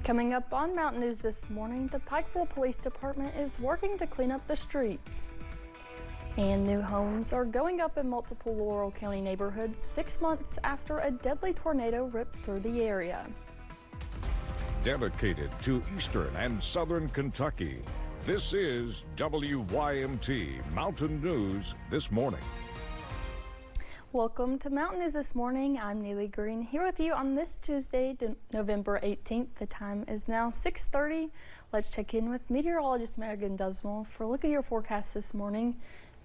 Coming up on Mountain News this morning, the Pikeville Police Department is working to clean up the streets. And new homes are going up in multiple Laurel County neighborhoods 6 months after a deadly tornado ripped through the area. Dedicated to Eastern and Southern Kentucky, this is WYMT Mountain News This Morning. Welcome to Mountain News This Morning. I'm Neely Green here with you on this Tuesday, November 18th. The time is now 6:30. Let's check in with meteorologist Megan Dusmal for a look at your forecast this morning.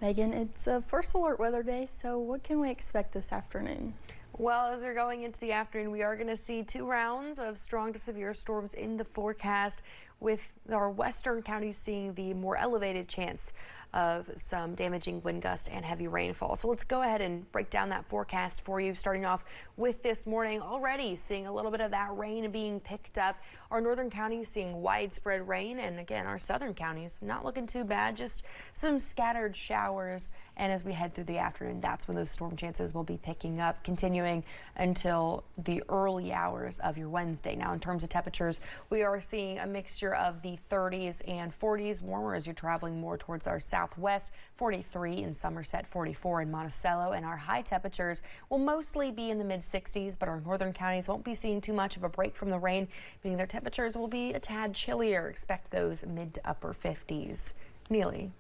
Megan, it's a first alert weather day, so what can we expect this afternoon? Well, as we're going into the afternoon, we are going to see 2 rounds of strong to severe storms in the forecast, with our western counties seeing the more elevated chance of some damaging wind gusts and heavy rainfall. So let's go ahead and break down that forecast for you, starting off with this morning. Already seeing a little bit of that rain being picked up. Our northern counties seeing widespread rain, and again, our southern counties not looking too bad, just some scattered showers. And as we head through the afternoon, that's when those storm chances will be picking up, continuing until the early hours of your Wednesday. Now, in terms of temperatures, we are seeing a mixture of the 30s and 40s, warmer as you're traveling more towards our southwest. 43 in Somerset, 44 in Monticello, and our high temperatures will mostly be in the mid-60s, but our northern counties won't be seeing too much of a break from the rain, meaning their temperatures will be a tad chillier. Expect those mid to upper 50s. Neely.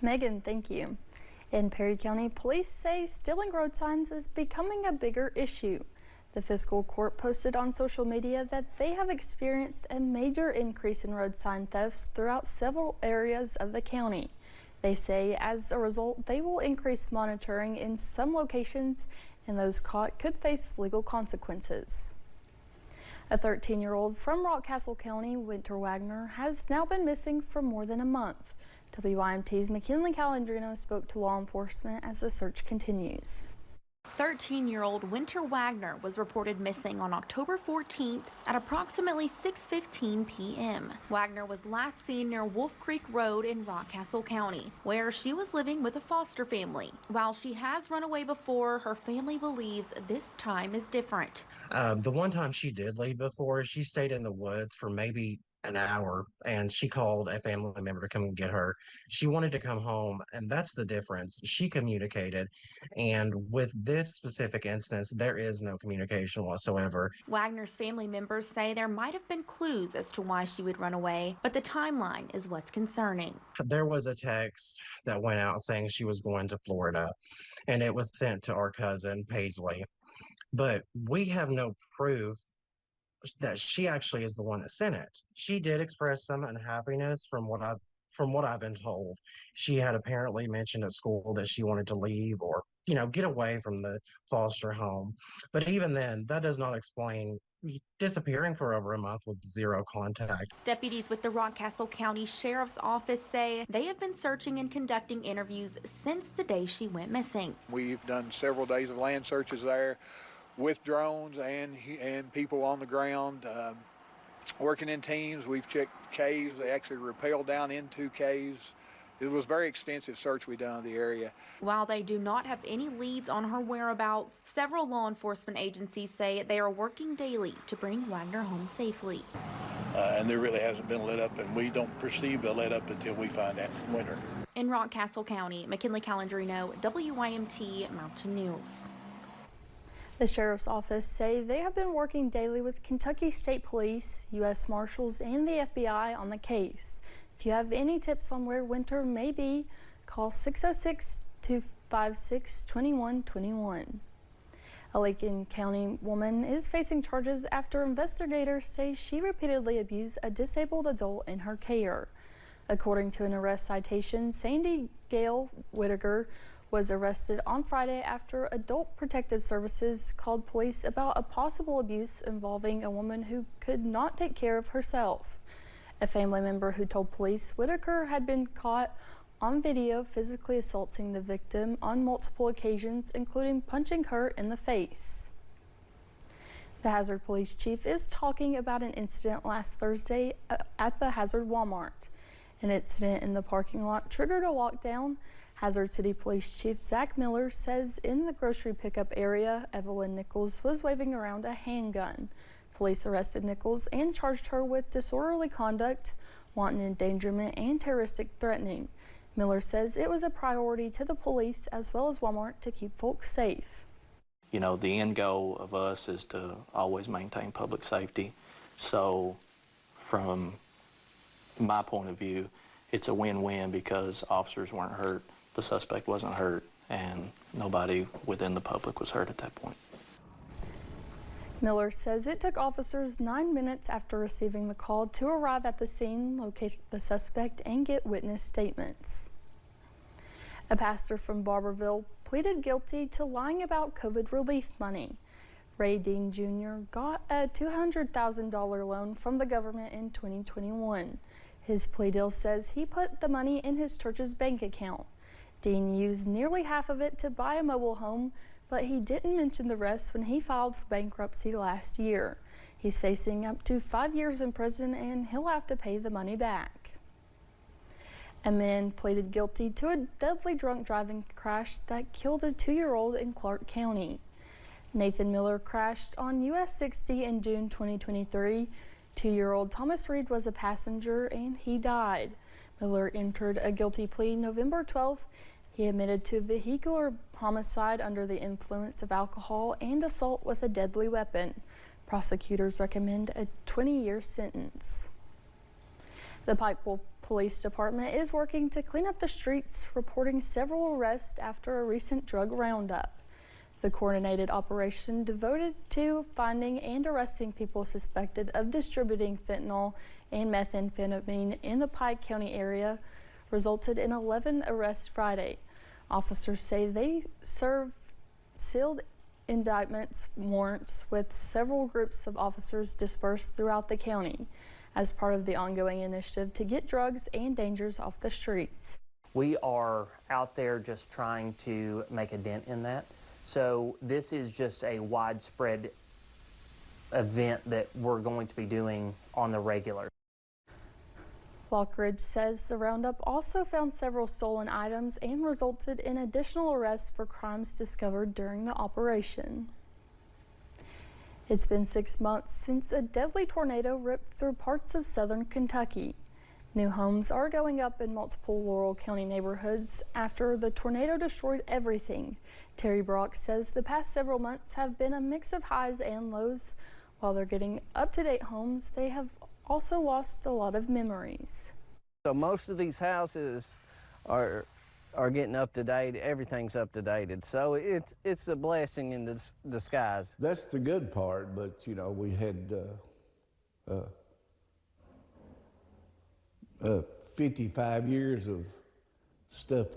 Megan, thank you. In Perry County, police say stealing road signs is becoming a bigger issue. The fiscal court posted on social media that they have experienced a major increase in road sign thefts throughout several areas of the county. They say as a result, they will increase monitoring in some locations, and those caught could face legal consequences. A 13-year-old from Rockcastle County, Winter Wagner, has now been missing for more than a month. WYMT's McKinley Calandrino spoke to law enforcement as the search continues. 13-year-old Winter Wagner was reported missing on October 14th at approximately 6:15 p.m. Wagner was last seen near Wolf Creek Road in Rockcastle County, where she was living with a foster family. While she has run away before, her family believes this time is different. The one time she did leave before, she stayed in the woods for maybe an hour, and she called a family member to come and get her. She wanted to come home, and that's the difference. She communicated, and with this specific instance, there is no communication whatsoever. Wagner's family members say there might have been clues as to why she would run away, but the timeline is what's concerning. There was a text that went out saying she was going to Florida, and it was sent to our cousin Paisley, but we have no proof that she actually is the one that sent it. She did express some unhappiness from what I've been told. She had apparently mentioned at school that she wanted to leave or, get away from the foster home. But even then, that does not explain disappearing for over a month with zero contact. Deputies with the Rockcastle County Sheriff's Office say they have been searching and conducting interviews since the day she went missing. We've done several days of land searches there with drones and people on the ground, working in teams. We've checked caves. They actually rappelled down into caves. It was a very extensive search we done in the area. While they do not have any leads on her whereabouts, several law enforcement agencies say they are working daily to bring Wagner home safely. And there really hasn't been a let up, and we don't perceive a let up until we find that winter. In Rockcastle County, McKinley Calandrino, WYMT Mountain News. The Sheriff's Office say they have been working daily with Kentucky State Police, U.S. Marshals, and the FBI on the case. If you have any tips on where Winter may be, call 606-256-2121. A Lincoln County woman is facing charges after investigators say she repeatedly abused a disabled adult in her care. According to an arrest citation, Sandy Gale Whitaker was arrested on Friday after Adult Protective Services called police about a possible abuse involving a woman who could not take care of herself. A family member who told police Whitaker had been caught on video physically assaulting the victim on multiple occasions, including punching her in the face. The Hazard Police Chief is talking about an incident last Thursday at the Hazard Walmart. An incident in the parking lot triggered a lockdown. Hazard City Police Chief Zach Miller says in the grocery pickup area, Evelyn Nichols was waving around a handgun. Police arrested Nichols and charged her with disorderly conduct, wanton endangerment, and terroristic threatening. Miller says it was a priority to the police as well as Walmart to keep folks safe. You know, the end goal of us is to always maintain public safety. So from my point of view, it's a win-win because officers weren't hurt, the suspect wasn't hurt, and nobody within the public was hurt at that point. Miller says it took officers 9 minutes after receiving the call to arrive at the scene, locate the suspect, and get witness statements. A pastor from Barberville pleaded guilty to lying about COVID relief money. Ray Dean Jr. got a $200,000 loan from the government in 2021. His plea deal says he put the money in his church's bank account. Dean used nearly half of it to buy a mobile home, but he didn't mention the rest when he filed for bankruptcy last year. He's facing up to 5 years in prison and he'll have to pay the money back. A man pleaded guilty to a deadly drunk driving crash that killed a 2-year-old in Clark County. Nathan Miller crashed on US 60 in June 2023. 2-year-old Thomas Reed was a passenger and he died. Miller entered a guilty plea November 12th. He admitted to vehicular homicide under the influence of alcohol and assault with a deadly weapon. Prosecutors recommend a 20-year sentence. The Pikeville Police Department is working to clean up the streets, reporting several arrests after a recent drug roundup. The coordinated operation devoted to finding and arresting people suspected of distributing fentanyl and methamphetamine in the Pike County area resulted in 11 arrests Friday. Officers say they served sealed indictments warrants with several groups of officers dispersed throughout the county as part of the ongoing initiative to get drugs and dangers off the streets. We are out there just trying to make a dent in that. So this is just a widespread event that we're going to be doing on the regular. Walkridge says the roundup also found several stolen items and resulted in additional arrests for crimes discovered during the operation. It's been 6 months since a deadly tornado ripped through parts of southern Kentucky. New homes are going up in multiple Laurel County neighborhoods after the tornado destroyed everything. Terry Brock says the past several months have been a mix of highs and lows. While they're getting up-to-date homes, they have also lost a lot of memories. So most of these houses are getting up to date. Everything's up to dated. So it's a blessing in disguise. That's the good part, but you know, we had 55 years of stuff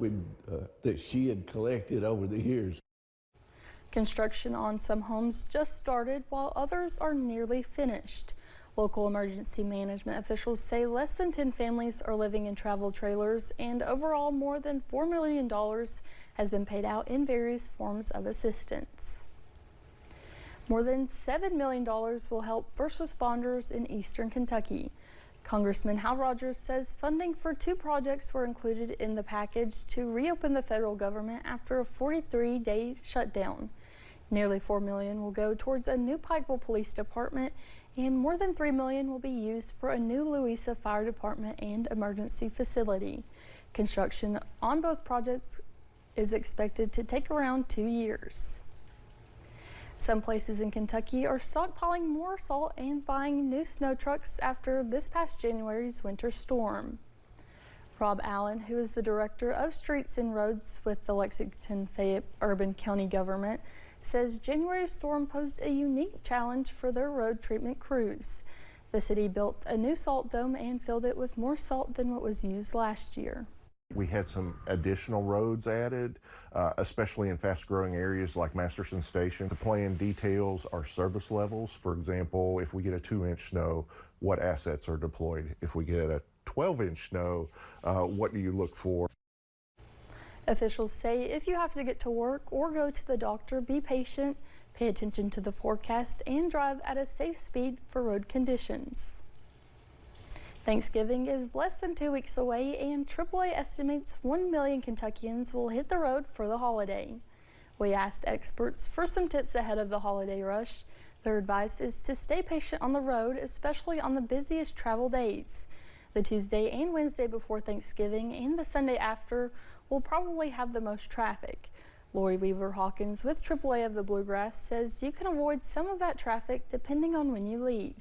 that she had collected over the years. Construction on some homes just started while others are nearly finished. Local emergency management officials say less than 10 families are living in travel trailers, and overall more than $4 million has been paid out in various forms of assistance. More than $7 million will help first responders in eastern Kentucky. Congressman Hal Rogers says funding for 2 projects were included in the package to reopen the federal government after a 43-day shutdown. Nearly $4 million will go towards a new Pikeville Police Department, and more than $3 million will be used for a new Louisa Fire Department and emergency facility. Construction on both projects is expected to take around 2 years. Some places in Kentucky are stockpiling more salt and buying new snow trucks after this past January's winter storm. Rob Allen, who is the director of Streets and Roads with the Lexington-Fayette Urban County government, says January's storm posed a unique challenge for their road treatment crews. The city built a new salt dome and filled it with more salt than what was used last year. We had some additional roads added, especially in fast-growing areas like Masterson Station. The plan details our service levels. For example, if we get a 2-inch snow, what assets are deployed? If we get a 12-inch snow, what do you look for? Officials say if you have to get to work or go to the doctor, be patient, pay attention to the forecast, and drive at a safe speed for road conditions. Thanksgiving is less than 2 weeks away, and AAA estimates 1 million Kentuckians will hit the road for the holiday. We asked experts for some tips ahead of the holiday rush. Their advice is to stay patient on the road, especially on the busiest travel days. The Tuesday and Wednesday before Thanksgiving and the Sunday after will probably have the most traffic. Lori Weaver Hawkins with AAA of the Bluegrass says you can avoid some of that traffic depending on when you leave.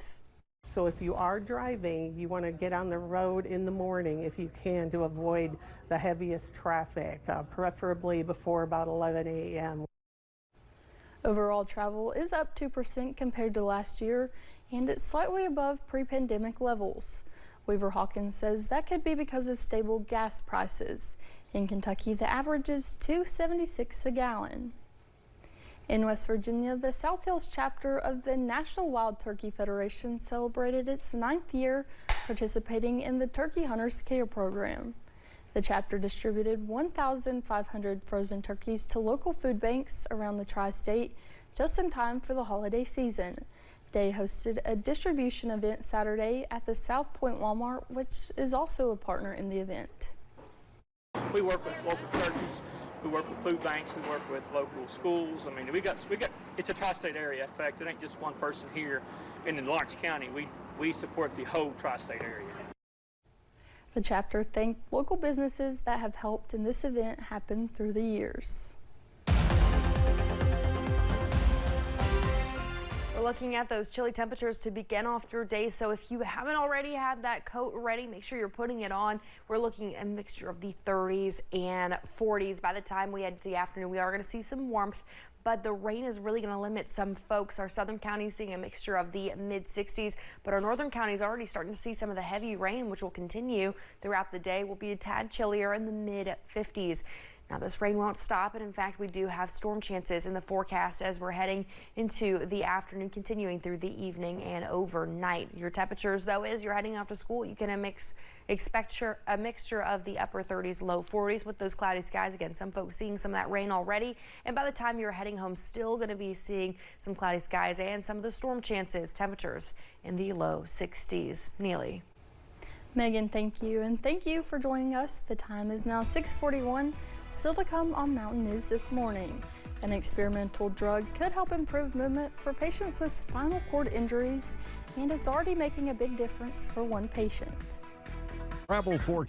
So if you are driving, you want to get on the road in the morning if you can to avoid the heaviest traffic, preferably before about 11 a.m. Overall travel is up 2% compared to last year, and it's slightly above pre-pandemic levels. Weaver Hawkins says that could be because of stable gas prices. In Kentucky, the average is $2.76 a gallon. In West Virginia, the South Hills chapter of the National Wild Turkey Federation celebrated its 9th year participating in the Turkey Hunters Care Program. The chapter distributed 1,500 frozen turkeys to local food banks around the tri-state just in time for the holiday season. They hosted a distribution event Saturday at the South Point Walmart, which is also a partner in the event. We work with local churches, we work with food banks, we work with local schools. I mean, we got it's a tri-state area. In fact, it ain't just one person here in Lawrence County. We support the whole tri-state area. The chapter thanked local businesses that have helped in this event happen through the years. We're looking at those chilly temperatures to begin off your day, so if you haven't already had that coat ready, make sure you're putting it on. We're looking at a mixture of the 30s and 40s. By the time we head to the afternoon, we are going to see some warmth, but the rain is really going to limit some folks. Our southern counties seeing a mixture of the mid-60s, but our northern counties already starting to see some of the heavy rain, which will continue throughout the day. Will be a tad chillier in the mid-50s. Now, this rain won't stop, and in fact, we do have storm chances in the forecast as we're heading into the afternoon, continuing through the evening and overnight. Your temperatures, though, as you're heading off to school, you can expect a mixture of the upper 30s, low 40s with those cloudy skies. Again, some folks seeing some of that rain already, and by the time you're heading home, still going to be seeing some cloudy skies and some of the storm chances. Temperatures in the low 60s. Neely. Megan, thank you, and thank you for joining us. The time is now 6:41. Still to come on Mountain News this morning. An experimental drug could help improve movement for patients with spinal cord injuries and is already making a big difference for one patient. Travel for